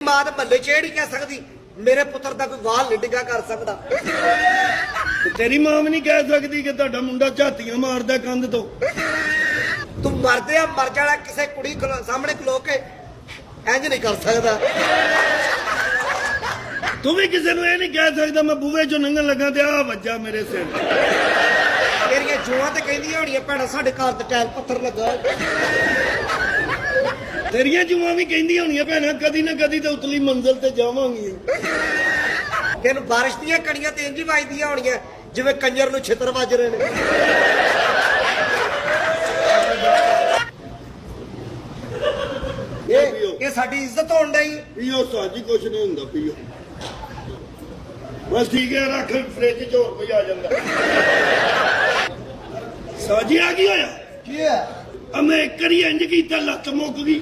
ਮਾਂ ਦੇ ਮੱਲੇ ਚ ਇਹ ਨਹੀਂ ਕਹਿ ਸਕਦੀ ਮੇਰੇ ਪੁੱਤਰ ਦਾ ਕੋਈ ਵਾਲ ਨਹੀਂ ਡਿੱਗਾ ਕਰ ਸਕਦਾ। ਤੇਰੀ ਮਾਂ ਵੀ ਨਹੀਂ ਕਹਿ ਸਕਦੀ ਕਿ ਤੁਹਾਡਾ ਮੁੰਡਾ ਝਾਤੀਆਂ ਮਾਰਦਾ ਕੰਧ ਤੋਂ। ਤੂੰ ਮਰਦੇ ਆ ਮਰ ਜਾਣਾ ਕਿਸੇ ਕੁੜੀ ਸਾਹਮਣੇ ਖਲੋ ਕੇ ਇੰਜ ਨਹੀਂ ਕਰ ਸਕਦਾ। ਤੂੰ ਵੀ ਕਿਸੇ ਨੂੰ ਇਹ ਨਹੀਂ ਕਹਿ ਸਕਦਾ ਮੈਂ ਬੂਹੇ ਚੋਂ ਲੰਘਣ ਲੱਗਾ ਤੇ ਆ ਵੱਜਾ ਮੇਰੇ ਸਿਰ। ਤੇਰੀਆਂ ਜੂਆਂ ਤੇ ਕਹਿੰਦੀਆਂ ਹੋਣੀਆਂ ਭੈਣਾਂ ਸਾਡੇ ਘਰ ਤੇ ਟਾਇਲ ਪੱਥਰ ਲੱਗਾ। ਤੇਰੀਆਂ ਜੂਆਂ ਵੀ ਕਹਿੰਦੀਆਂ ਹੋਣੀਆਂ ਭੈਣਾਂ ਕਦੀ ਨਾ ਕਦੀ ਤਾਂ ਉਤਲੀ ਮੰਜ਼ਿਲ ਤੇ ਜਾਵਾਂਗੀ। ਤੈਨੂੰ ਬਾਰਿਸ਼ ਦੀਆਂ ਕਣੀਆਂ ਤੇ ਇੰਜ ਹੀ ਵੱਜਦੀਆਂ ਹੋਣੀਆਂ ਜਿਵੇਂ ਕੰਜਰ ਨੂੰ ਛਿੱਤਰ ਵੱਜ ਰਹੇ ਨੇ। ਇਹ ਸਾਡੀ ਇੱਜ਼ਤ ਹੋਣ ਡਈ। ਪੀਓ ਸਾਜੀ ਕੁਛ ਨਹੀਂ ਹੁੰਦਾ ਪੀਓ ਬਸ ਠੀਕ ਹੈ ਰੱਖ ਫ੍ਰਿਜ ਚ ਹੋਰ ਕੋਈ ਆ ਜਾਂਦਾ। ਸਾਜੀ ਆ ਕੀ ਹੋਇਆ? ਕੀ ਹੈ? ਮੈਂ ਇੱਕ ਵਾਰੀ ਇੰਜ ਕੀਤਾ ਲੱਤ ਮੁੱਕ ਗਈ।